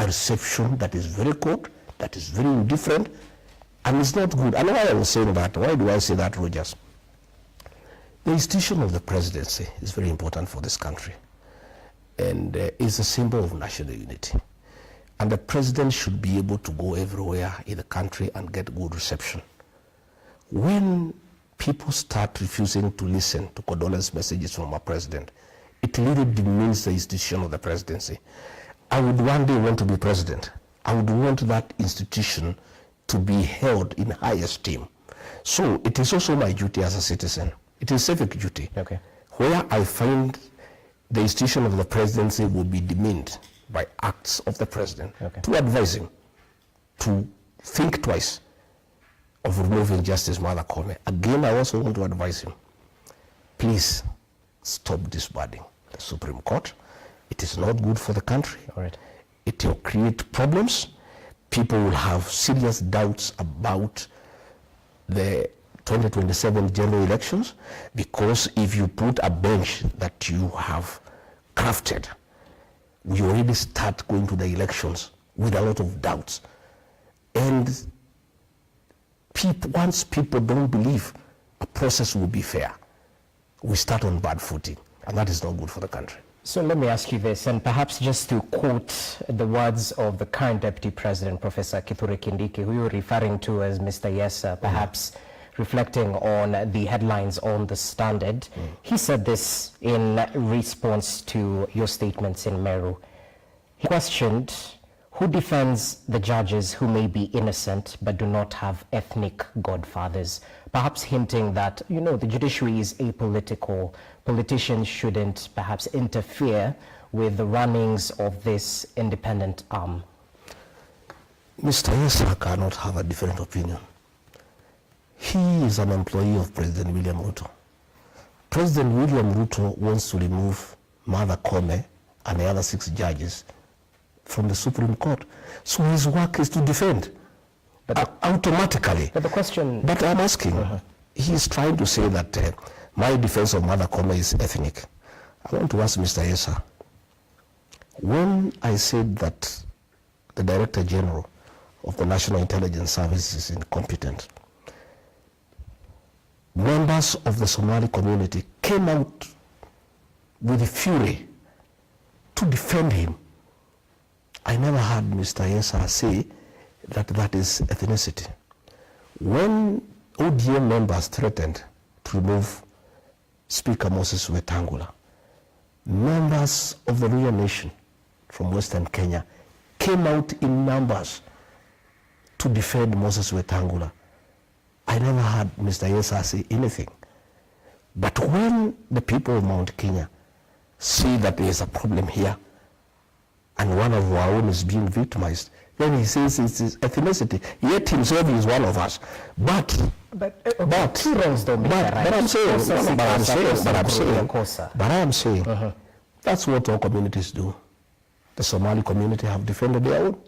a reception that is very cold, that is very indifferent, and it's not good. And why I was saying that, why do I say that, Rogers? The institution of the presidency is very important for this country, and is a symbol of national unity. And the president should be able to go everywhere in the country and get good reception. When people start refusing to listen to condolence messages from our president, it really demeans the institution of the presidency. I would one day want to be president. I would want that institution to be held in high esteem. So it is also my duty as a citizen. It is civic duty. Okay. Where I find the institution of the presidency will be demeaned by acts of the president, to advise him to think twice of removing Justice Martha Koome. Again, I also want to advise him, please stop disbanding the Supreme Court. It is not good for the country. All right. It will create problems. People will have serious doubts about the 2027 general elections, because if you put a bench that you have crafted, we already start going to the elections with a lot of doubts. And once people don't believe a process will be fair, we start on bad footing, and that is not good for the country. So let me ask you this, and perhaps just to quote the words of the current Deputy President, Professor Kithure Kindiki, who you're referring to as Mr. Yesa, perhaps reflecting on the headlines on The Standard. He said this in response to your statements in Meru. He questioned who defends the judges who may be innocent but do not have ethnic godfathers, perhaps hinting that, you know, the judiciary is apolitical. Politicians shouldn't perhaps interfere with the runnings of this independent arm. Mr. Yesa cannot have a different opinion. He is an employee of President William Ruto. President William Ruto wants to remove Martha Koome and the other 6 judges from the Supreme Court. So his work is to defend, but automatically. But the question... But I'm asking, he's trying to say that my defense of Martha Koome is ethnic. I want to ask Mr. Yesa, when I said that the Director General of the National Intelligence Service is incompetent, members of the Somali community came out with fury to defend him. I never heard Mr. Yesa say that that is ethnicity. When ODM members threatened to remove Speaker Moses Wetangula, members of the Luhya Nation from Western Kenya came out in numbers to defend Moses Wetangula. I never heard Mr. Yesa say anything. But when the people of Mount Kenya see that there is a problem here and one of our own is being victimized, then he says it's his ethnicity. Yet himself is one of us. But two wrongs don't make a right. But I am saying, that's what all communities do. The Somali community have defended their own.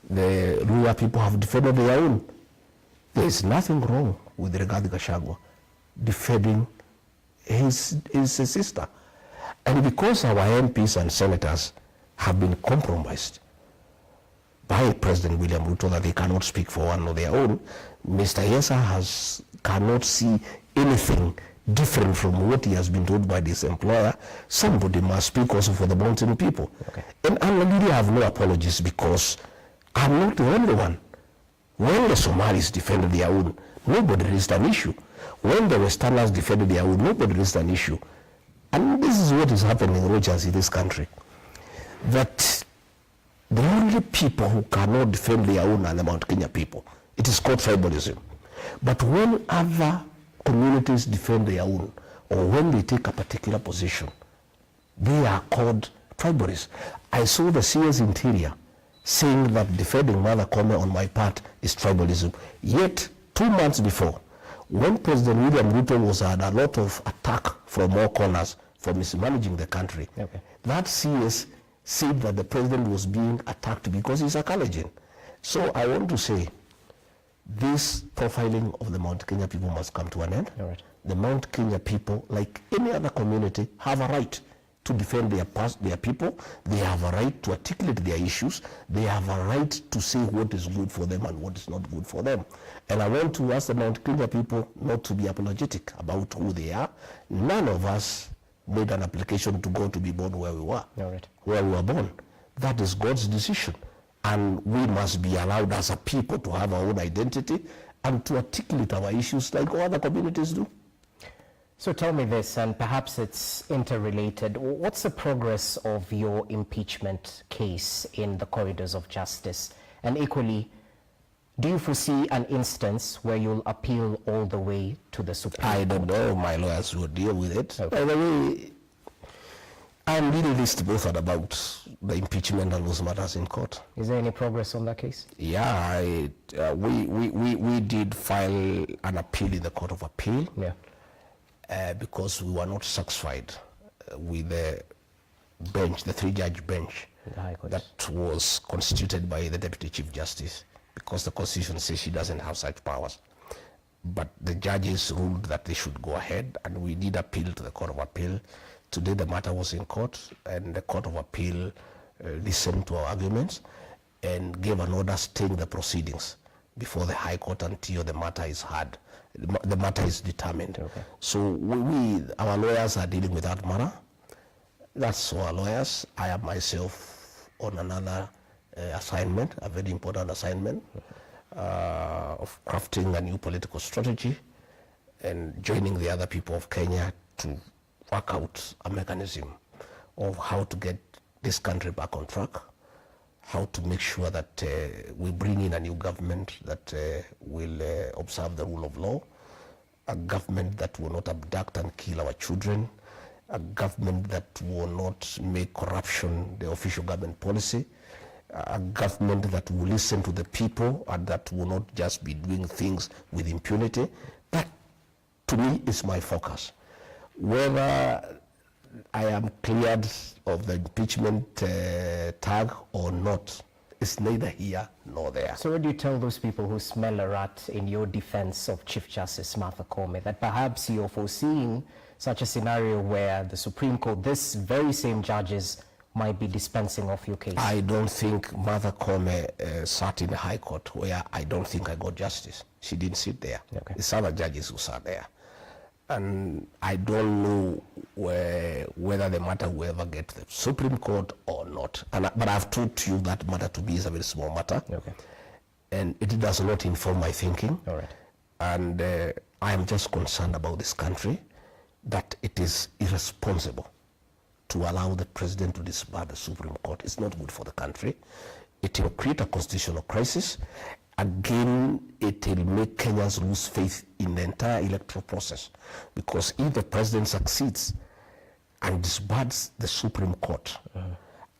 The Luhya people have defended their own. There is nothing wrong with Rigathi Gachagua defending his sister. And because our MPs and senators have been compromised by President William Ruto that they cannot speak for one of their own, Mr. Yesa cannot see anything different from what he has been told by this employer. Somebody must speak also for the mountain people. Okay. And I really have no apologies, because I'm not the only one. When the Somalis defended their own, nobody raised an issue. When the Westerners defended their own, nobody raised an issue. And this is what is happening, Rogers, in this country. That the only people who cannot defend their own are the Mount Kenya people. It is called tribalism. But when other communities defend their own, or when they take a particular position, they are called tribalists. I saw the CS Interior saying that defending Martha Koome on my part is tribalism. Yet, 2 months before, when President William Ruto was had a lot of attack from all corners for mismanaging the country, that CS said that the president was being attacked because he's a Kalenjin. So I want to say, this profiling of the Mount Kenya people must come to an end. All right. The Mount Kenya people, like any other community, have a right to defend their people. They have a right to articulate their issues. They have a right to say what is good for them and what is not good for them. And I want to ask the Mount Kenya people not to be apologetic about who they are. None of us made an application to God to be born where we were, where we were born. That is God's decision. And we must be allowed as a people to have our own identity and to articulate our issues like all other communities do. So tell me this, and perhaps it's interrelated. What's the progress of your impeachment case in the corridors of justice? And equally, do you foresee an instance where you'll appeal all the way to the Supreme Court? I don't know. My lawyers will deal with it. Okay. By the way, I'm really list both about the impeachment and those matters in court. Is there any progress on that case? Yeah, we did file an appeal in the Court of Appeal. Yeah. Because we were not satisfied with the bench, the three-judge bench that was constituted by the Deputy Chief Justice, because the Constitution says she doesn't have such powers. But the judges ruled that they should go ahead, and we did appeal to the Court of Appeal. Today the matter was in court, and the Court of Appeal listened to our arguments and gave an order staying the proceedings before the High Court until the matter is heard. The matter is determined. Okay. So our lawyers are dealing with that matter. That's our lawyers. I am myself on another assignment, a very important assignment of crafting a new political strategy and joining the other people of Kenya to work out a mechanism of how to get this country back on track, how to make sure that we bring in a new government that will observe the rule of law, a government that will not abduct and kill our children, a government that will not make corruption the official government policy, a government that will listen to the people and that will not just be doing things with impunity. That, to me, is my focus. Whether I am cleared of the impeachment tag or not, it's neither here nor there. So what do you tell those people who smell a rat in your defense of Chief Justice Martha Koome, that perhaps you're foreseeing such a scenario where the Supreme Court, this very same judges, might be dispensing of your case? I don't think Martha Koome sat in the High Court where I don't think I got justice. She didn't sit there. Okay. It's other judges who sat there. And I don't know whether the matter will ever get to the Supreme Court or not. But I've told you that matter to me is a very small matter. Okay. And it does not inform my thinking. All right. And I am just concerned about this country, that it is irresponsible to allow the president to disbar the Supreme Court. It's not good for the country. It will create a constitutional crisis. Again, it will make Kenyans lose faith in the entire electoral process, because if the president succeeds and disbards the Supreme Court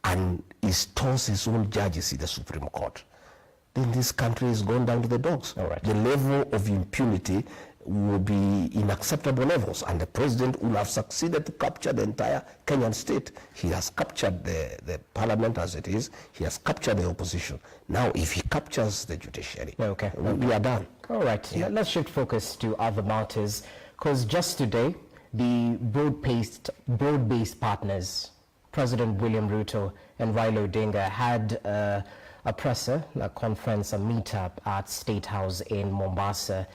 and installs his own judges in the Supreme Court, then this country is going down to the dogs. All right. The level of impunity will be in acceptable levels, and the president will have succeeded to capture the entire Kenyan state. He has captured the parliament as it is. He has captured the opposition. Now, if he captures the judiciary, we are done. All right. Yeah. Let's shift focus to other matters, because just today, the broad-based partners, President William Ruto and Raila Odinga, had a presser, a conference, a meetup at State House in Mombasa.